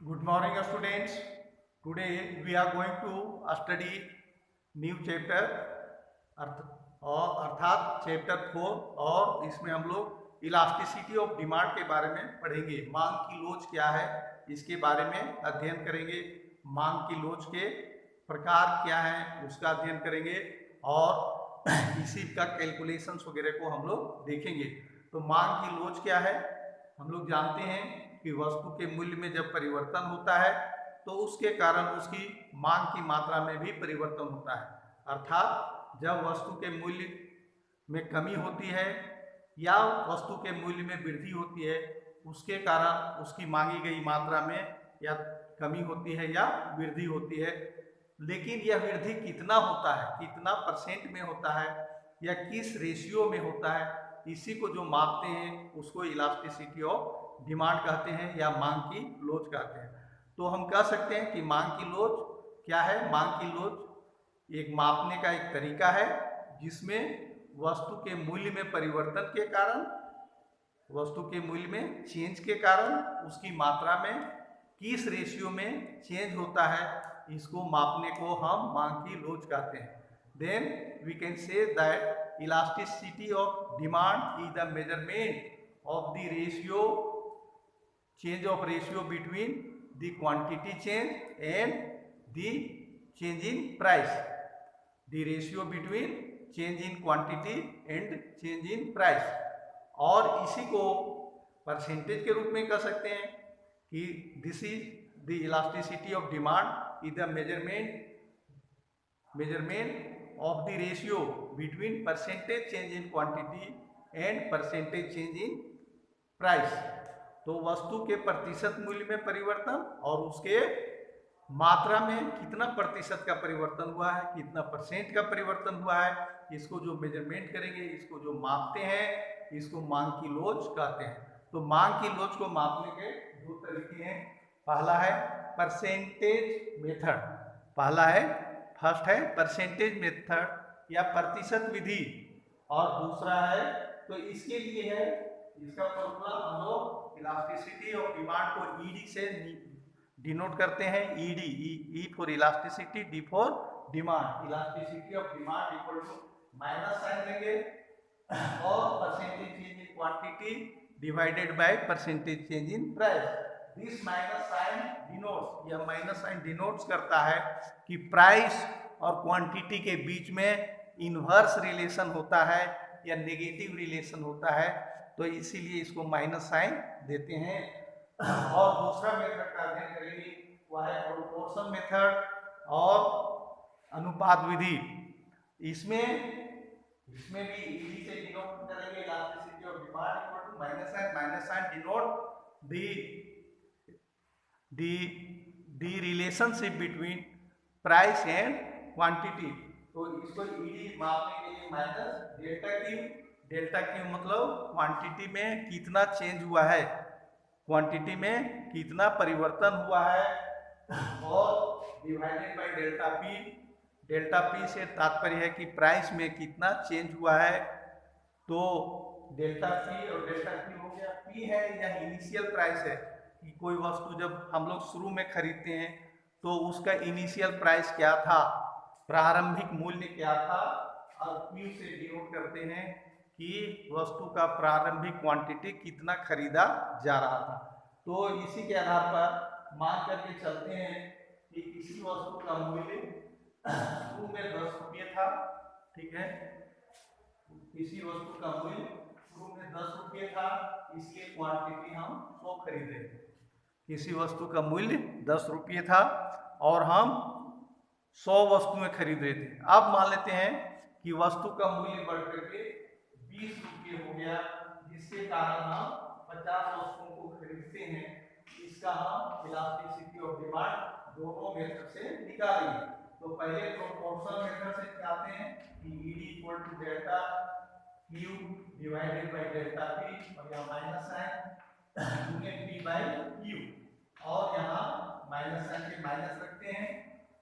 Good morning, students. Today we are going to study new chapter अर्थात chapter 4 और इसमें हम लोग इलास्टिसिटी ऑफ डिमांड के बारे में पढ़ेंगे। मांग की लोच क्या है इसके बारे में अध्ययन करेंगे। मांग की लोच के प्रकार क्या हैं उसका अध्ययन करेंगे और इसी का कैलकुलेशंस वगैरह को हम लोग देखेंगे। तो मांग की लोच क्या है? हम लोग जानते हैं कि वस्तु के मूल्य में जब परिवर्तन होता है तो उसके कारण उसकी मांग की मात्रा में भी परिवर्तन होता है। अर्थात जब वस्तु के मूल्य में कमी होती है या वस्तु के मूल्य में वृद्धि होती है उसके कारण उसकी मांगी गई मात्रा में या कमी होती है या वृद्धि होती है। लेकिन यह वृद्धि कितना होता है, कितना परसेंट में होता है या किस रेशियो में होता है, इसी को जो मापते हैं उसको इलास्टिसिटी ऑफ डिमांड कहते हैं या मांग की लोच कहते हैं। तो हम कह सकते हैं कि मांग की लोच क्या है? मांग की लोच एक मापने का एक तरीका है जिसमें वस्तु के मूल्य में परिवर्तन के कारण, वस्तु के मूल्य में चेंज के कारण उसकी मात्रा में किस रेशियो में चेंज होता है, इसको मापने को हम मांग की लोच कहते हैं। Then we can say that elasticity of demand is the measurement of the ratio change of ratio between the quantity change and the change in price, the ratio between change in quantity and change in price। और इसी को percentage के रूप में कह सकते हैं कि this is the elasticity of demand is the measurement of the ratio between percentage change in quantity and percentage change in price. तो वस्तु के प्रतिशत मूल्य में परिवर्तन और उसके मात्रा में कितना प्रतिशत का परिवर्तन हुआ है, कितना परसेंट का परिवर्तन हुआ है, इसको जो मेजरमेंट करेंगे, इसको जो मापते हैं, इसको मांग की लोच कहते हैं। तो मांग की लोच को मापने के दो तरीके हैं। पहला है परसेंटेज मेथड, पहला है फर्स्ट है परसेंटेज मेथड या प्रतिशत विधि, और दूसरा है तो इसके लिए है, इसका फॉर्मूला हम लोग इलास्टिसिटी ऑफ डिमांड को ईडी से डिनोट करते हैं। ED, E for elasticity, D for demand. Elasticity of demand equal to minus sign लेंगे और percentage change in quantity divided by percentage change in price. This minus sign denotes, यह minus sign denotes करता है कि price और quantity के बीच में inverse relation होता है या नेगेटिव रिलेशन होता है, तो इसीलिए इसको माइनस साइन देते हैं। और दूसरा मेथड का अध्ययन करेंगे वह है प्रोपोर्शन मेथड और अनुपात विधि। इसमें भी ईडी से डिनोट करेंगे elasticity of demand equal to minus sign denote the relationship between price and quantity. तो इसको ईडी मापने के लिए माइनस डेल्टा क्यू मतलब क्वांटिटी में कितना चेंज हुआ है, क्वांटिटी में कितना परिवर्तन हुआ है, और डिवाइडेड बाय डेल्टा पी से तात्पर्य है कि प्राइस में कितना चेंज हुआ है। तो डेल्टा पी और डेल्टा क्यू हो गया। पी है या इनिशियल प्राइस है कि कोई वस्तु जब हम लोग शुरू में खरीदते हैं तो उसका इनिशियल प्राइस क्या था, प्रारंभिक मूल्य क्या था, और क्यू से डिनोट करते हैं कि वस्तु का प्रारंभिक क्वांटिटी कितना खरीदा जा रहा था। तो इसी के आधार पर मान करके चलते हैं कि किसी वस्तु का मूल्य शुरू में 10 रुपये था, ठीक है, किसी वस्तु का मूल्य शुरू में 10 रुपये था, इसलिए क्वांटिटी हम 100 खरीदे। किसी वस्तु का मूल्य 10 रुपये था और हम 100 वस्तुएं खरीद रहे थे। अब मान लेते हैं कि वस्तु का मूल्य बढ़ करके 20 रुपये हो गया, जिसके कारण हम 50 वस्तुओं को खरीदते हैं। इसका हम इलास्टिसिटी ऑफ डिमांड दोनों मेथड से निकालेंगे। तो पहले प्रोपोर्शन मेथड से निकालते हैं कि ED equal to delta Q divided by delta P, और यहाँ minus sign unit P by Q, और यहाँ माइनस साइन के माइनस रखते हैं।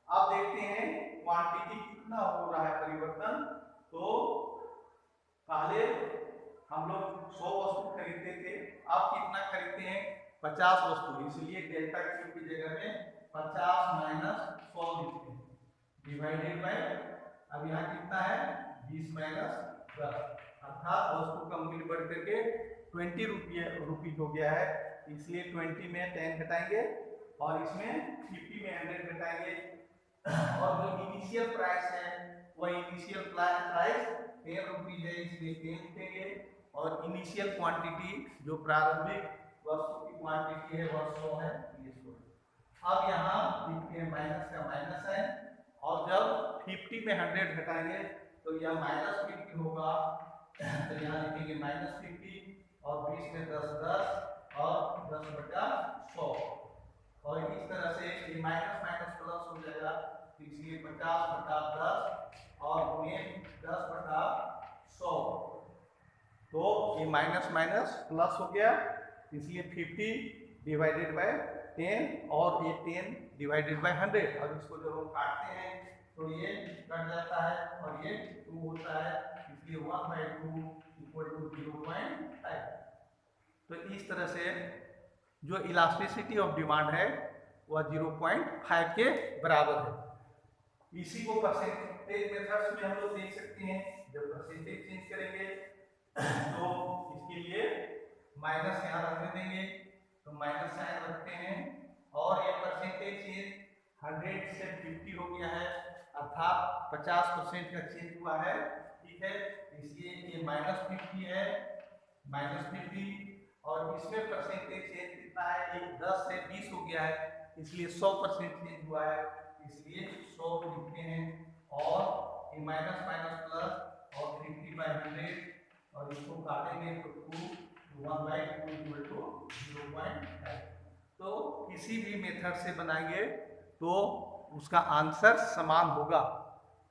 अब देखते हैं क्वांटिटी कितना हो रहा है परिवर्तन। तो पहले हम लोग 100 वस्तु खरीदते थे, अब कितना खरीदते हैं 50 वस्तु, इसलिए डेल्टा क्यू की जगह में 50 माइनस 100 लिखते हैं, डिवाइडेड बाय, अब यहाँ कितना है 20 माइनस 10, अर्थात वस्तु का मूल्य बढ़ करके 20 रुपीज हो गया है, इसलिए 20 में 10 घटाएंगे और इसमें 50 में 100 घटाएंगे, और जो इनिशियल प्राइस है वह इनिशियल प्राइस 10 रुपीज है, इसलिए 10 लिखेंगे, और इनिशियल क्वांटिटी जो प्रारंभिक वस्तु की क्वांटिटी है वह 100 है, ये 100। अब यहाँ लिखते हैं माइनस का माइनस है, और जब 50 में 100 घटाएंगे तो यह माइनस 50 होगा, तो यहाँ लिखेंगे माइनस 50, और 20 में 10 10 और 10 बटा 100, और इस तरह से ये माइनस माइनस प्लस हो जाएगा, इसलिए 50 बटा 10 और में 10 बटा 100, तो ये माइनस माइनस प्लस हो गया, इसलिए 50 डिवाइडेड बाय 10 और ये 10 डिवाइडेड बाय 100, और इसको जब हम काटते हैं तो ये कट जाता है और ये 2 होता है, इसलिए 1/2 इक्वल टू 0.5। तो इस तरह से जो इलास्टिसिटी ऑफ डिमांड है वह 0.5 के बराबर है। इसी को परसेंटेज मेथड्स में हम लोग देख सकते हैं, जब परसेंटेज चेंज करेंगे तो इसके लिए माइनस यहाँ रखने देंगे, तो माइनस साइन रखते हैं, और ये परसेंटेज चेंज 100 से 50 हो गया है, अर्थात 50% का चेंज हुआ है, ठीक है, इसलिए ये -50 है, -50, और इसमें परसेंटेज चेंज कितना है, ये 10 से 20 हो गया है, इसलिए 100% चेंज हुआ है, इसलिए 100 लिखते हैं, और ये माइनस माइनस प्लस और 50/100, और इसको काटेंगे तो 1/2 इक्वल टू 0.5। तो किसी भी मेथड से बनाएंगे तो उसका आंसर समान होगा।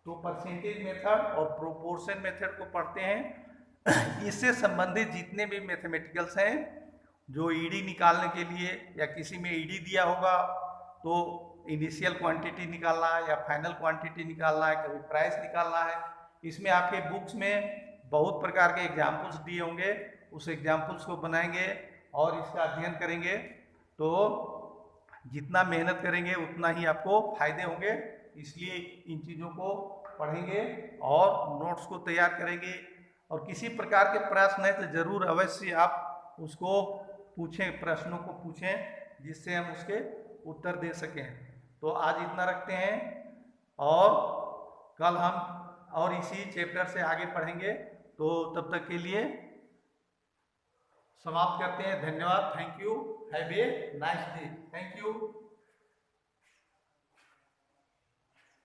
तो परसेंटेज मेथड और प्रोपोर्शन मेथड को पढ़ते हैं, इससे संबंधित जितने भी मैथमेटिकल्स हैं, जो ईडी निकालने के लिए या किसी में ईडी दिया होगा तो इनिशियल क्वांटिटी निकालना है या फाइनल क्वांटिटी निकालना है, कभी प्राइस निकालना है, इसमें आपके बुक्स में बहुत प्रकार के एग्जाम्पल्स दिए होंगे, उस एग्जाम्पल्स को बनाएंगे और इसका अध्ययन करेंगे, तो जितना मेहनत करेंगे उतना ही आपको फायदे होंगे, इसलिए इन चीज़ों को पढ़ेंगे और नोट्स को तैयार करेंगे, और किसी प्रकार के प्रश्न है तो ज़रूर अवश्य आप उसको पूछें, प्रश्नों को पूछें, जिससे हम उसके उत्तर दे सकें। तो आज इतना रखते हैं, और कल हम और इसी चैप्टर से आगे पढ़ेंगे, तो तब तक के लिए समाप्त करते हैं। धन्यवाद, thank you, have a nice day, thank you.